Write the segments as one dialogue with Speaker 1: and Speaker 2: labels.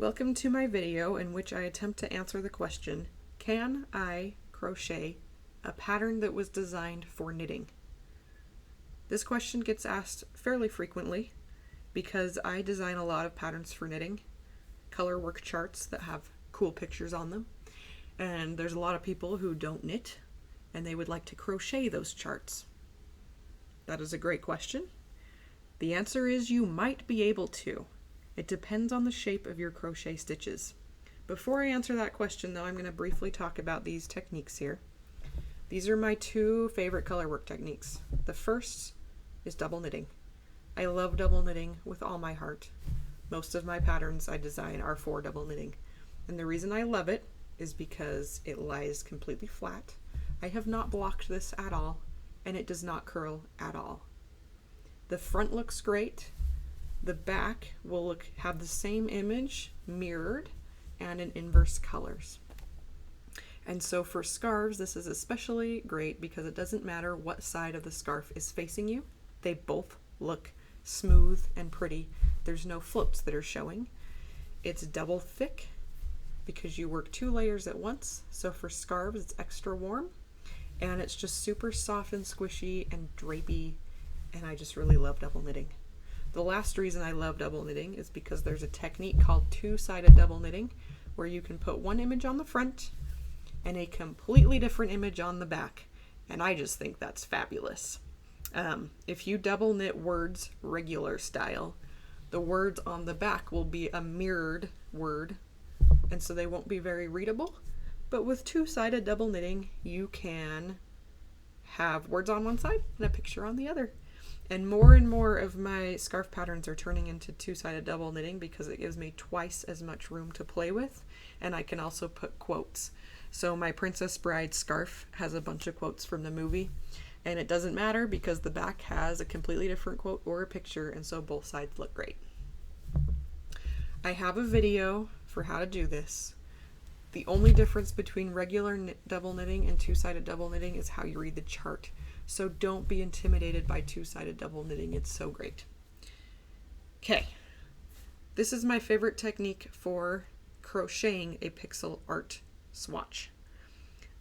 Speaker 1: Welcome to my video in which I attempt to answer the question, can I crochet a pattern that was designed for knitting? This question gets asked fairly frequently because I design a lot of patterns for knitting, color work charts that have cool pictures on them, and there's a lot of people who don't knit and they would like to crochet those charts. That is a great question. The answer is you might be able to. It depends on the shape of your crochet stitches. Before I answer that question though, I'm going to briefly talk about these techniques here. These are my two favorite color work techniques. The first is double knitting. I love double knitting with all my heart. Most of my patterns I design are for double knitting. And the reason I love it is because it lies completely flat. I have not blocked this at all, and it does not curl at all. The front looks great. The back will have the same image mirrored and in inverse colors. And so for scarves, this is especially great because it doesn't matter what side of the scarf is facing you. They both look smooth and pretty. There's no floats that are showing. It's double thick because you work 2 layers at once. So for scarves, it's extra warm and it's just super soft and squishy and drapey. And I just really love double knitting. The last reason I love double knitting is because there's a technique called two-sided double knitting where you can put one image on the front and a completely different image on the back. And I just think that's fabulous. If you double knit words regular style, the words on the back will be a mirrored word, and so they won't be very readable. But with two-sided double knitting, you can have words on one side and a picture on the other. And more of my scarf patterns are turning into two-sided double knitting because it gives me twice as much room to play with, and I can also put quotes. So my Princess Bride scarf has a bunch of quotes from the movie, and it doesn't matter because the back has a completely different quote or a picture, and so both sides look great. I have a video for how to do this. The only difference between regular double knitting and two-sided double knitting is how you read the chart. So don't be intimidated by two-sided double knitting. It's so great. Okay, this is my favorite technique for crocheting a pixel art swatch.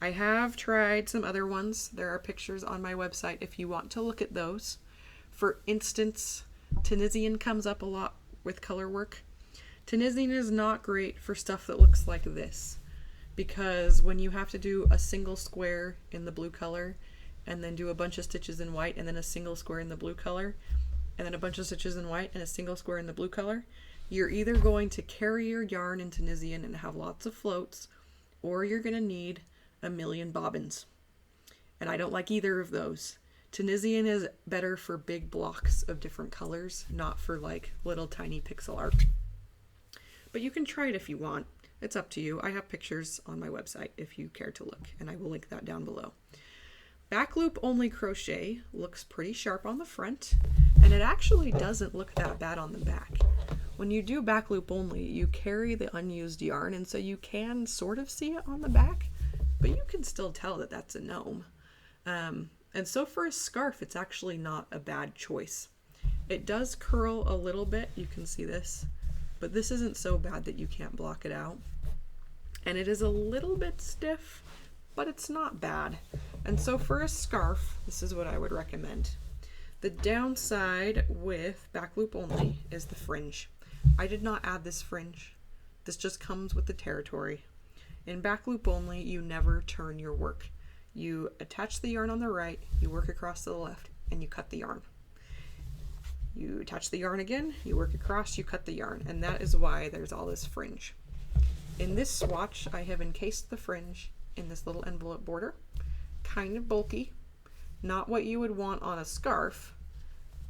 Speaker 1: I have tried some other ones. There are pictures on my website if you want to look at those. For instance, Tunisian comes up a lot with color work. Tunisian is not great for stuff that looks like this because when you have to do a single square in the blue color and then do a bunch of stitches in white and then a single square in the blue color and then a bunch of stitches in white and a single square in the blue color, you're either going to carry your yarn in Tunisian and have lots of floats, or you're going to need a million bobbins. And I don't like either of those. Tunisian is better for big blocks of different colors, not for like little tiny pixel art. But you can try it if you want. It's up to you. I have pictures on my website if you care to look, and I will link that down below. Back loop only crochet looks pretty sharp on the front, and it actually doesn't look that bad on the back. When you do back loop only, you carry the unused yarn, and so you can sort of see it on the back, but you can still tell that that's a gnome. And so for a scarf, it's actually not a bad choice. It does curl a little bit, you can see this, but this isn't so bad that you can't block it out. And it is a little bit stiff, but it's not bad. And so for a scarf, this is what I would recommend. The downside with back loop only is the fringe. I did not add this fringe. This just comes with the territory. In back loop only, you never turn your work. You attach the yarn on the right, you work across to the left, and you cut the yarn. You attach the yarn again, you work across, you cut the yarn, and that is why there's all this fringe. In this swatch, I have encased the fringe in this little envelope border. Kind of bulky, not what you would want on a scarf,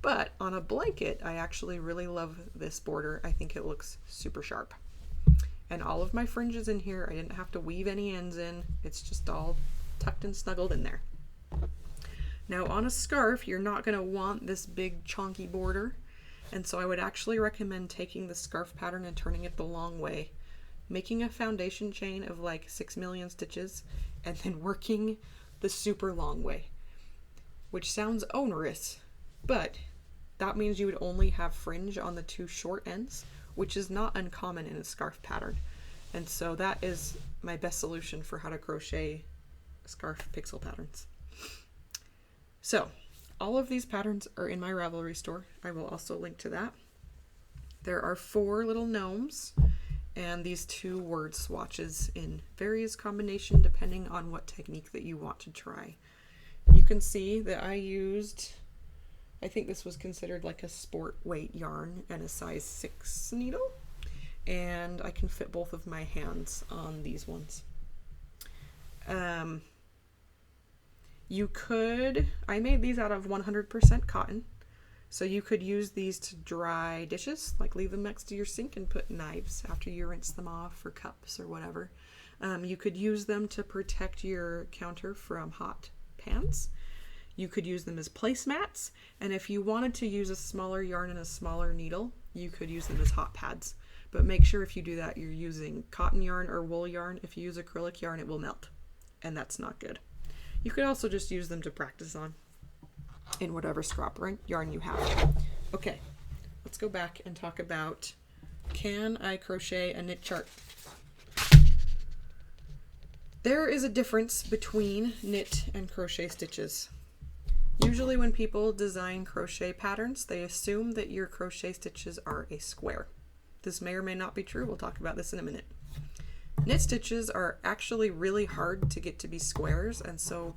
Speaker 1: but on a blanket, I actually really love this border. I think it looks super sharp. And all of my fringes in here, I didn't have to weave any ends in. It's just all tucked and snuggled in there. Now on a scarf, you're not going to want this big chunky border, and so I would actually recommend taking the scarf pattern and turning it the long way, making a foundation chain of like 6 million stitches, and then working the super long way, which sounds onerous, but that means you would only have fringe on the 2 short ends, which is not uncommon in a scarf pattern. And so that is my best solution for how to crochet scarf pixel patterns. So all of these patterns are in my Ravelry store. I will also link to that. There are 4 little gnomes and these 2 word swatches in various combination depending on what technique that you want to try. You can see that I used, I think this was considered like a sport weight yarn and a size 6 needle, and I can fit both of my hands on these ones. You could, I made these out of 100% cotton, so you could use these to dry dishes, like leave them next to your sink and put knives after you rinse them off, or cups or whatever. You could use them to protect your counter from hot pans. You could use them as placemats, and if you wanted to use a smaller yarn and a smaller needle, you could use them as hot pads. But make sure if you do that, you're using cotton yarn or wool yarn. If you use acrylic yarn, it will melt, and that's not good. You could also just use them to practice on in whatever scrap yarn you have. Okay, let's go back and talk about, can I crochet a knit chart? There is a difference between knit and crochet stitches. Usually when people design crochet patterns, they assume that your crochet stitches are a square. This may or may not be true. We'll talk about this in a minute. Knit stitches are actually really hard to get to be squares, and so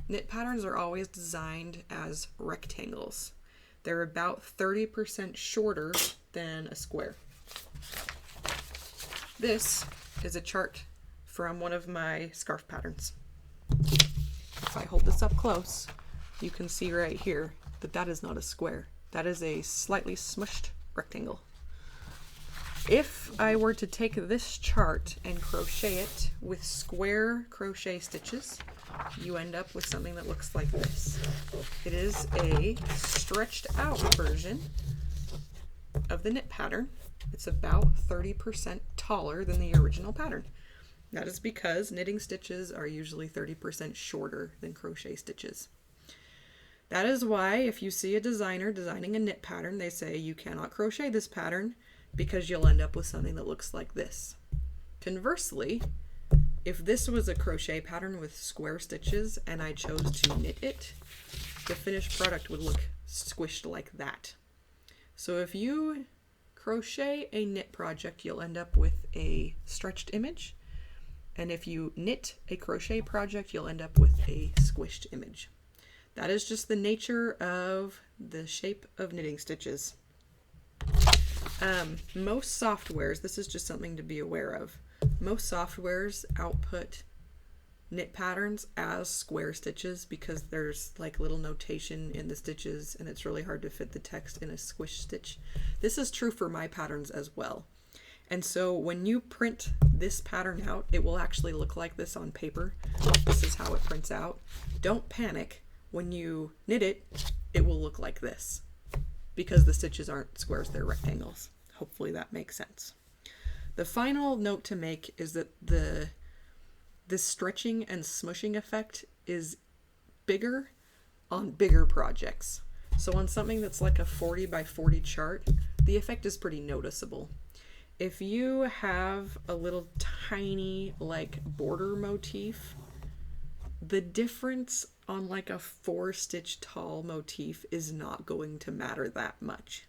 Speaker 1: knit patterns are always designed as rectangles. They're about 30% shorter than a square. This is a chart from one of my scarf patterns. If I hold this up close, you can see right here that that is not a square. That is a slightly smushed rectangle. If I were to take this chart and crochet it with square crochet stitches, you end up with something that looks like this. It is a stretched out version of the knit pattern. It's about 30% taller than the original pattern. That is because knitting stitches are usually 30% shorter than crochet stitches. That is why if you see a designer designing a knit pattern, they say you cannot crochet this pattern because you'll end up with something that looks like this. Conversely, if this was a crochet pattern with square stitches and I chose to knit it, the finished product would look squished like that. So if you crochet a knit project, you'll end up with a stretched image. And if you knit a crochet project, you'll end up with a squished image. That is just the nature of the shape of knitting stitches. Most softwares, this is just something to be aware of. Most softwares output knit patterns as square stitches because there's like little notation in the stitches and it's really hard to fit the text in a squish stitch. This is true for my patterns as well. And so when you print this pattern out, it will actually look like this on paper. This is how it prints out. Don't panic. When you knit it, it will look like this because the stitches aren't squares, they're rectangles. Hopefully that makes sense. The final note to make is that this stretching and smushing effect is bigger on bigger projects. So on something that's like a 40 by 40 chart, the effect is pretty noticeable. If you have a little tiny like border motif, the difference on like a 4-stitch tall motif is not going to matter that much.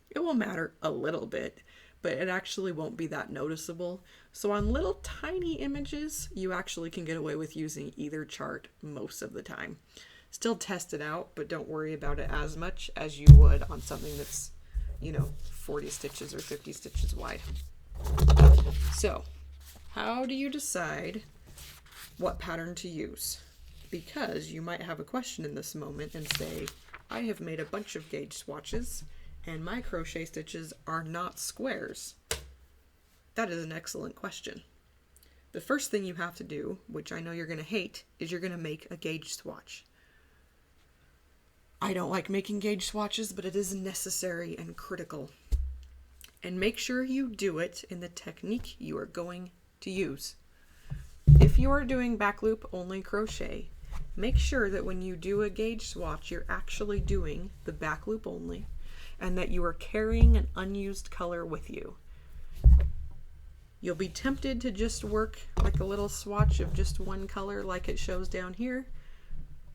Speaker 1: It will matter a little bit, but it actually won't be that noticeable. So on little tiny images, you actually can get away with using either chart most of the time. Still test it out, but don't worry about it as much as you would on something that's, 40 stitches or 50 stitches wide. So, how do you decide what pattern to use? Because you might have a question in this moment and say, I have made a bunch of gauge swatches and my crochet stitches are not squares. That is an excellent question. The first thing you have to do, which I know you're going to hate, is you're going to make a gauge swatch. I don't like making gauge swatches, but it is necessary and critical. And make sure you do it in the technique you are going to use. If you are doing back loop only crochet, make sure that when you do a gauge swatch, you're actually doing the back loop only, and that you are carrying an unused color with you. You'll be tempted to just work like a little swatch of just one color like it shows down here.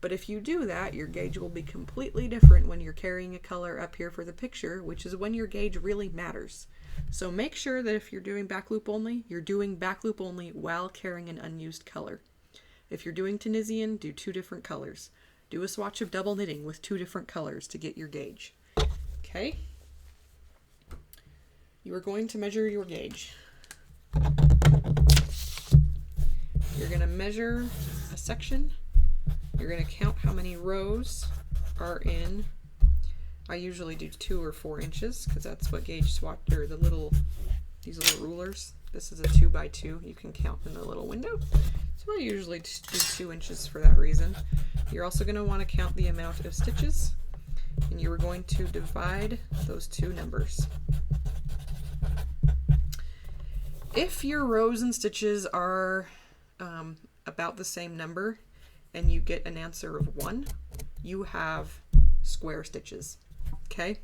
Speaker 1: But if you do that, your gauge will be completely different when you're carrying a color up here for the picture, which is when your gauge really matters. So make sure that if you're doing back loop only, you're doing back loop only while carrying an unused color. If you're doing Tunisian, do 2 different colors. Do a swatch of double knitting with 2 different colors to get your gauge. Okay? You are going to measure your gauge. You're going to measure a section. You're going to count how many rows are in. I usually do 2 or 4 inches because that's what gauge swatch, or these little rulers. This is a 2 by 2. You can count in the little window. So I usually do 2 inches for that reason. You're also going to want to count the amount of stitches, and you are going to divide those 2 numbers. If your rows and stitches are about the same number and you get an answer of 1, you have square stitches. Okay?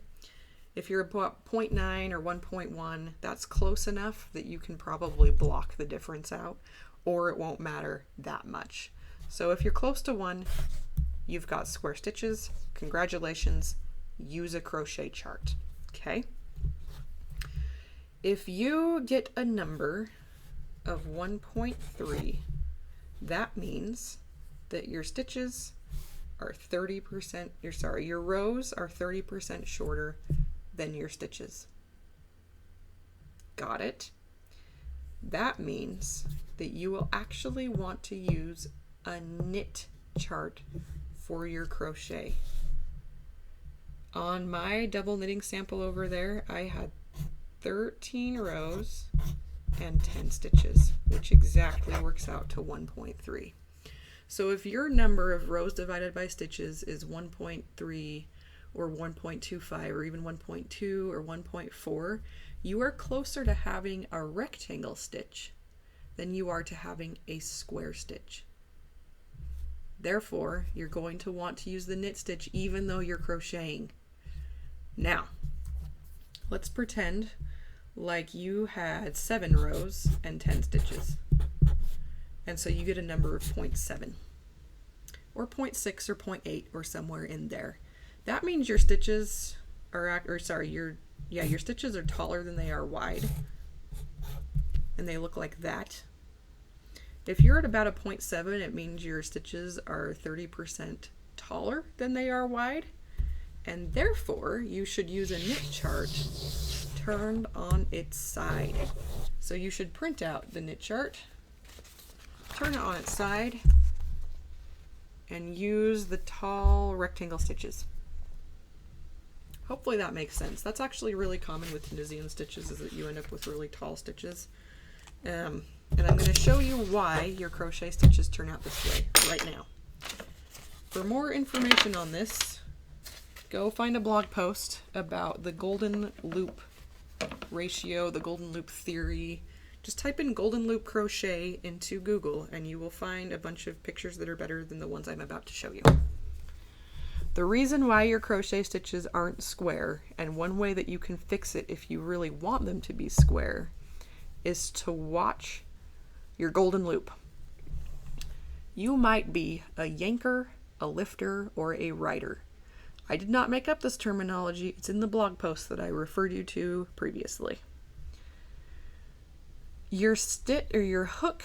Speaker 1: If you're about 0.9 or 1.1, that's close enough that you can probably block the difference out, or it won't matter that much. So if you're close to 1, you've got square stitches. Congratulations, use a crochet chart. Okay? If you get a number of 1.3, that means that your stitches are 30%, your rows are 30% shorter than your stitches. Got it? That means that you will actually want to use a knit chart for your crochet. On my double knitting sample over there, I had 13 rows and 10 stitches, which exactly works out to 1.3. So if your number of rows divided by stitches is 1.3 or 1.25 or even 1.2 or 1.4, you are closer to having a rectangle stitch than you are to having a square stitch. Therefore, you're going to want to use the knit stitch even though you're crocheting. Now, let's pretend like you had 7 rows and 10 stitches. And so you get a number of 0.7 or 0.6 or 0.8 or somewhere in there. That means your stitches are, your stitches are taller than they are wide. And they look like that. If you're at about a 0.7, it means your stitches are 30% taller than they are wide. And therefore, you should use a knit chart turned on its side. So you should print out the knit chart, turn it on its side, and use the tall rectangle stitches. Hopefully that makes sense. That's actually really common with Tunisian stitches, is that you end up with really tall stitches. And I'm going to show you why your crochet stitches turn out this way right now. For more information on this, go find a blog post about the golden loop ratio, the golden loop theory. Just type in golden loop crochet into Google and you will find a bunch of pictures that are better than the ones I'm about to show you. The reason why your crochet stitches aren't square, and one way that you can fix it if you really want them to be square, is to watch your golden loop. You might be a yanker, a lifter, or a rider. I did not make up this terminology. It's in the blog post that I referred you to previously. Your hook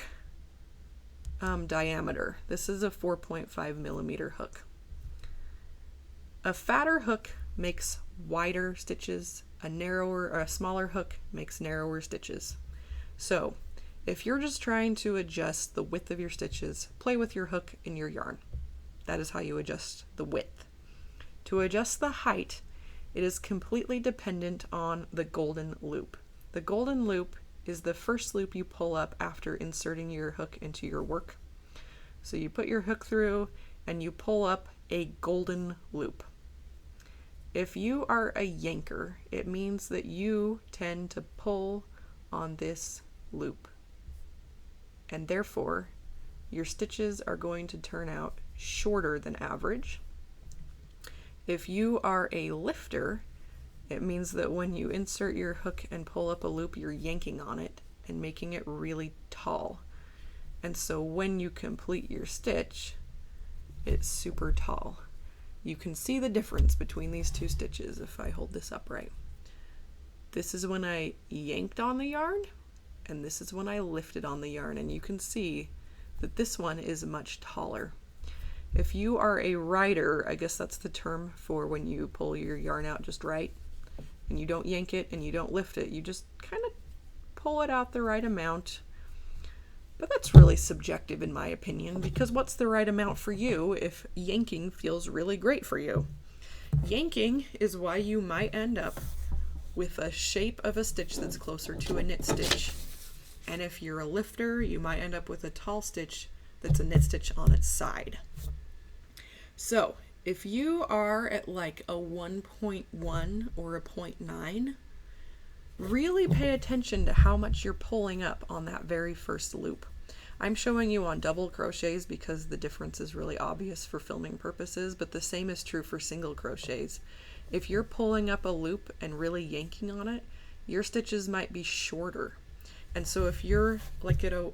Speaker 1: diameter. This is a 4.5 millimeter hook. A fatter hook makes wider stitches. A smaller hook makes narrower stitches. So, if you're just trying to adjust the width of your stitches, play with your hook and your yarn. That is how you adjust the width. To adjust the height, it is completely dependent on the golden loop. The golden loop is the first loop you pull up after inserting your hook into your work. So you put your hook through and you pull up a golden loop. If you are a yanker, it means that you tend to pull on this loop. And therefore, your stitches are going to turn out shorter than average. If you are a lifter, It means that when you insert your hook and pull up a loop, you're yanking on it and making it really tall. And so when you complete your stitch, it's super tall. You can see the difference between these two stitches if I hold this upright. This is when I yanked on the yarn, and this is when I lifted on the yarn, and you can see that this one is much taller. If you are a rider, I guess that's the term for when you pull your yarn out just right, and you don't yank it and you don't lift it, you just kind of pull it out the right amount. But that's really subjective in my opinion, because what's the right amount for you if yanking feels really great for you? Yanking is why you might end up with a shape of a stitch that's closer to a knit stitch. And if you're a lifter, you might end up with a tall stitch that's a knit stitch on its side. So if you are at like a 1.1 or a 0.9, really pay attention to how much you're pulling up on that very first loop. I'm showing you on double crochets because the difference is really obvious for filming purposes, but the same is true for single crochets. If you're pulling up a loop and really yanking on it, your stitches might be shorter. And so if you're like at a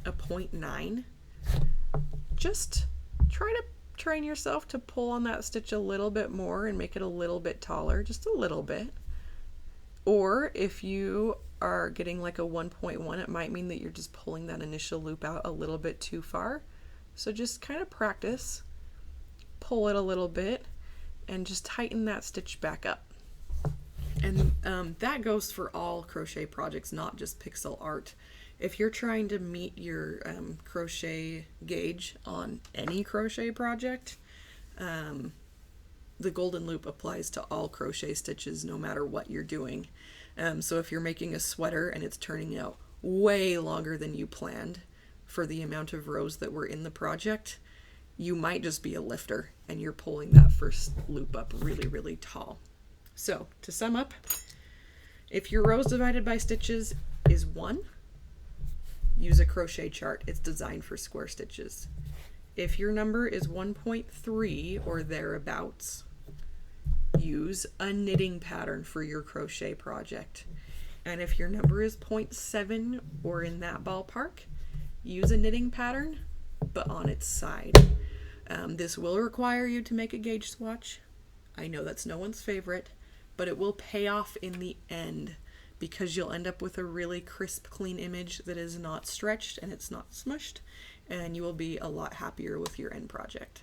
Speaker 1: 0.9, just try to train yourself to pull on that stitch a little bit more and make it a little bit taller, just a little bit. Or if you are getting like a 1.1, it might mean that you're just pulling that initial loop out a little bit too far. So just kind of practice, pull it a little bit, and just tighten that stitch back up. And that goes for all crochet projects, not just pixel art. If you're trying to meet your crochet gauge on any crochet project, the golden loop applies to all crochet stitches no matter what you're doing. So if you're making a sweater and it's turning out way longer than you planned for the amount of rows that were in the project, you might just be a lifter and you're pulling that first loop up really, really tall. So to sum up, if your rows divided by stitches is 1, use a crochet chart. It's designed for square stitches. If your number is 1.3 or thereabouts, use a knitting pattern for your crochet project. And if your number is 0.7 or in that ballpark, use a knitting pattern, but on its side. This will require you to make a gauge swatch. I know that's no one's favorite, but it will pay off in the end because you'll end up with a really crisp, clean image that is not stretched and it's not smushed, and you will be a lot happier with your end project.